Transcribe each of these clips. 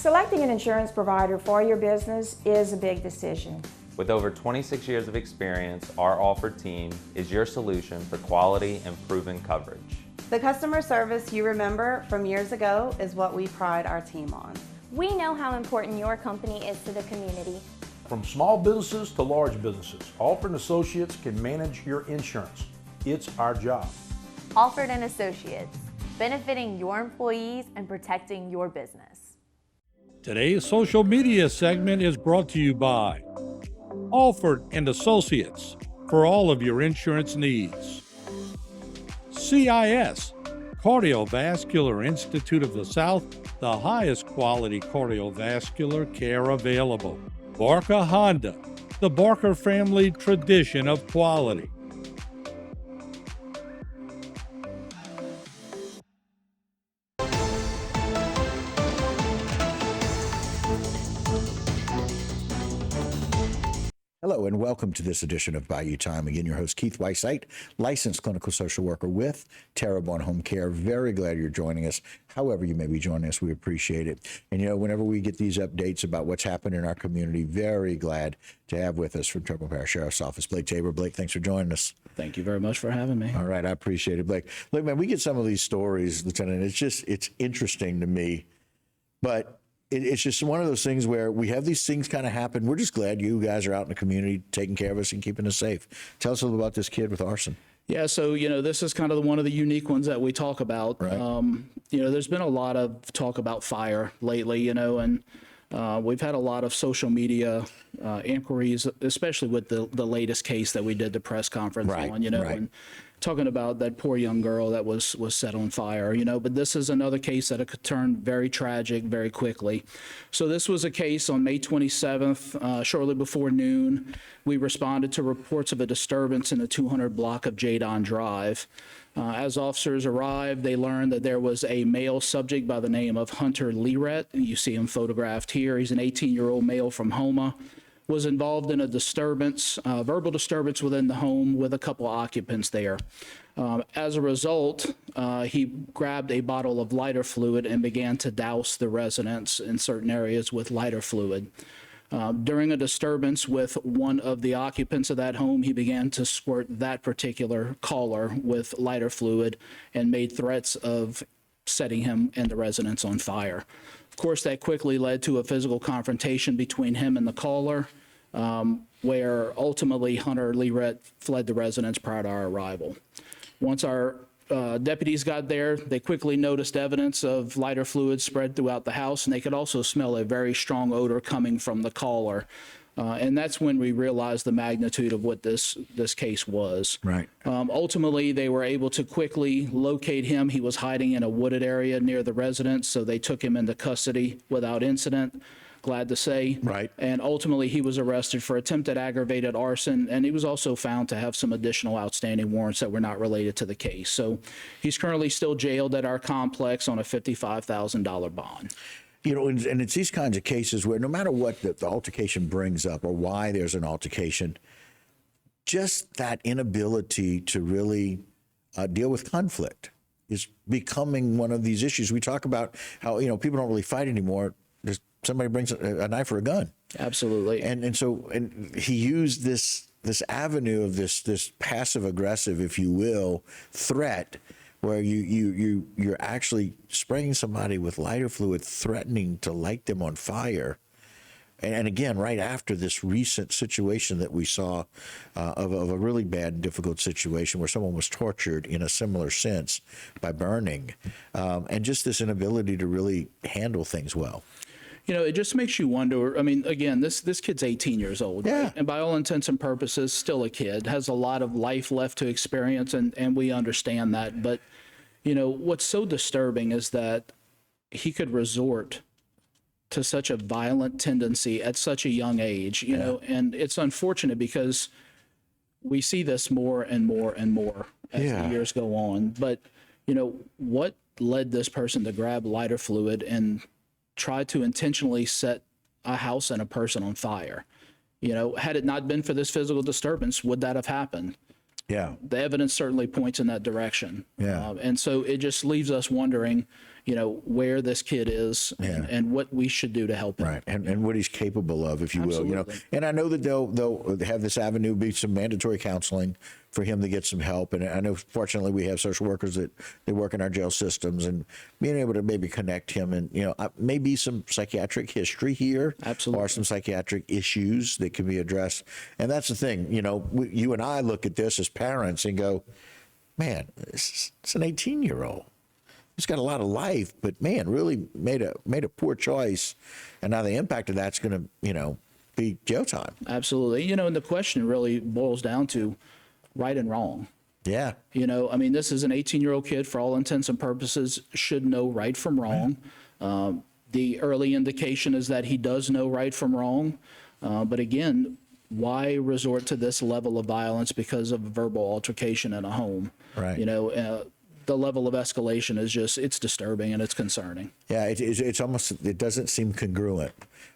Selecting an insurance provider for your business is a big decision. With over 26 years of experience, our Alford team is your solution for quality and proven coverage. The customer service you remember from years ago is what we pride our team on. We know how important your company is to the community. From small businesses to large businesses, Alford & Associates can manage your insurance. It's our job. Alford & Associates, benefiting your employees and protecting your business. Today's social media segment is brought to you by Alford & Associates for all of your insurance needs. CIS, Cardiovascular Institute of the South, the highest quality cardiovascular care available. Barker Honda, the Barker family tradition of quality. Hello and welcome to this edition of Bayou Time. Again, your host Keith Weissite, licensed clinical social worker with Terrebonne Home Care. Very glad you're joining us. However you may be joining us, we appreciate it. And you know, whenever we get these updates about what's happening in our community, very glad to have with us from Terrebonne Parish Sheriff's Office, Blake Tabor. Blake, thanks for joining us. Thank you very much for having me. All right, I appreciate it, Blake. Look, man, we get some of these stories, Lieutenant. It's interesting to me, but it's just one of those things where we have these things kind of happen. We're just glad you guys are out in the community taking care of us and keeping us safe. Tell us a little about this kid with arson. Yeah, so, this is kind of one of the unique ones that we talk about. Right. There's been a lot of talk about fire lately, and we've had a lot of social media inquiries, especially with the latest case that we did the press conference on, and talking about that poor young girl that was set on fire, but this is another case that could turn very tragic very quickly. So this was a case on May 27th, shortly before noon. We responded to reports of a disturbance in the 200 block of Jadon Drive. As officers arrived, they learned that there was a male subject by the name of Hunter Learett. You see him photographed here. He's an 18-year-old male from Houma. Was involved in a disturbance, verbal disturbance within the home with a couple of occupants there. As a result, he grabbed a bottle of lighter fluid and began to douse the residents in certain areas with lighter fluid. During a disturbance with one of the occupants of that home, he began to squirt that particular caller with lighter fluid and made threats of setting him and the residents on fire. Of course, that quickly led to a physical confrontation between him and the caller, where ultimately Hunter Learett fled the residence prior to our arrival. Once our deputies got there, they quickly noticed evidence of lighter fluid spread throughout the house, and they could also smell a very strong odor coming from the caller. And that's when we realized the magnitude of what this case was. Right. Ultimately, they were able to quickly locate him. He was hiding in a wooded area near the residence, so they took him into custody without incident, glad to say. Right. And ultimately, he was arrested for attempted aggravated arson, and he was also found to have some additional outstanding warrants that were not related to the case. So he's currently still jailed at our complex on a $55,000 bond. And it's these kinds of cases where no matter what the altercation brings up or why there's an altercation, just that inability to really deal with conflict is becoming one of these issues. We talk about how, people don't really fight anymore. There's somebody brings a knife or a gun. Absolutely. And so he used this avenue of this passive aggressive, if you will, threat, where you're actually spraying somebody with lighter fluid, threatening to light them on fire. And again, right after this recent situation that we saw of a really bad, difficult situation where someone was tortured in a similar sense by burning, and just this inability to really handle things well. It just makes you wonder. I mean, again, this kid's 18 years old. Yeah. Right? And by all intents and purposes, still a kid, has a lot of life left to experience, and we understand that. But, what's so disturbing is that he could resort to such a violent tendency at such a young age, and it's unfortunate because we see this more and more and more as the years go on. But, what led this person to grab lighter fluid and try to intentionally set a house and a person on fire? Had it not been for this physical disturbance, would that have happened? Yeah. The evidence certainly points in that direction. Yeah. And so it just leaves us wondering, where this kid is and what we should do to help him. Right, and what he's capable of, if you will. Absolutely. And I know that they'll have this avenue be some mandatory counseling for him to get some help. And I know, fortunately, we have social workers that they work in our jail systems, and being able to maybe connect him and maybe some psychiatric history here, Absolutely. or some psychiatric issues that can be addressed. And that's the thing, you and I look at this as parents and go, man, it's an 18-year-old. He's got a lot of life, but man, really made a poor choice, and now the impact of that's going to, be jail time. Absolutely. And the question really boils down to right and wrong. Yeah. This is an 18-year-old kid, for all intents and purposes, should know right from wrong. The early indication is that he does know right from wrong. But again, why resort to this level of violence because of a verbal altercation in a home? Right. The level of escalation is it's disturbing and it's concerning. Yeah, it's almost, it doesn't seem congruent,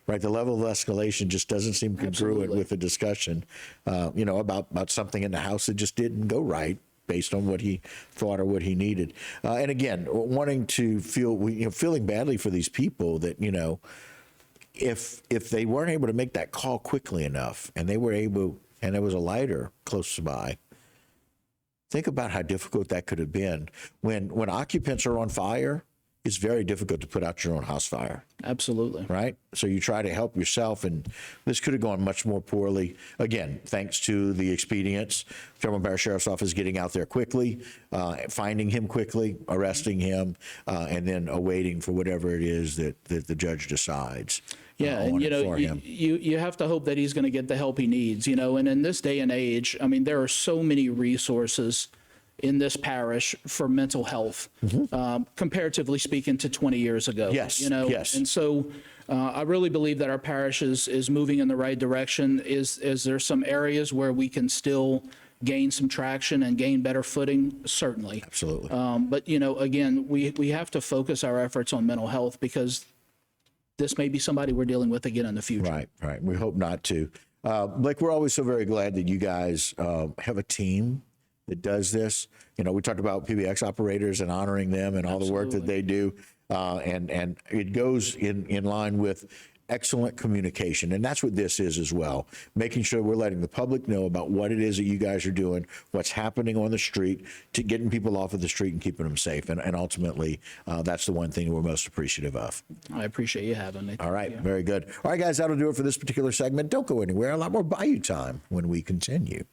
right? The level of escalation just doesn't seem congruent Absolutely. with the discussion, about something in the house that just didn't go right based on what he thought or what he needed. And again, wanting to feeling badly for these people that, if they weren't able to make that call quickly enough and there was a lighter close by, think about how difficult that could have been. When occupants are on fire, it's very difficult to put out your own house fire. Absolutely. Right? So you try to help yourself, and this could have gone much more poorly. Again, thanks to the expedients, Fairmont Parish Sheriff's Office getting out there quickly, finding him quickly, arresting him, and then awaiting for whatever it is that the judge decides. Yeah, and you have to hope that he's going to get the help he needs, and in this day and age, there are so many resources in this parish for mental health, comparatively speaking to 20 years ago. Yes, yes. And so I really believe that our parish is moving in the right direction. Is there some areas where we can still gain some traction and gain better footing? Certainly. Absolutely. But, again, we have to focus our efforts on mental health because this may be somebody we're dealing with again in the future. Right. We hope not to. Blake, we're always so very glad that you guys have a team that does this. We talked about PBX operators and honoring them and all the work that they do. And it goes in line with excellent communication. And that's what this is as well. Making sure we're letting the public know about what it is that you guys are doing, what's happening on the street, to getting people off of the street and keeping them safe. And ultimately, that's the one thing we're most appreciative of. I appreciate you having me. All right. Very good. All right, guys, that'll do it for this particular segment. Don't go anywhere. A lot more Bayou time when we continue.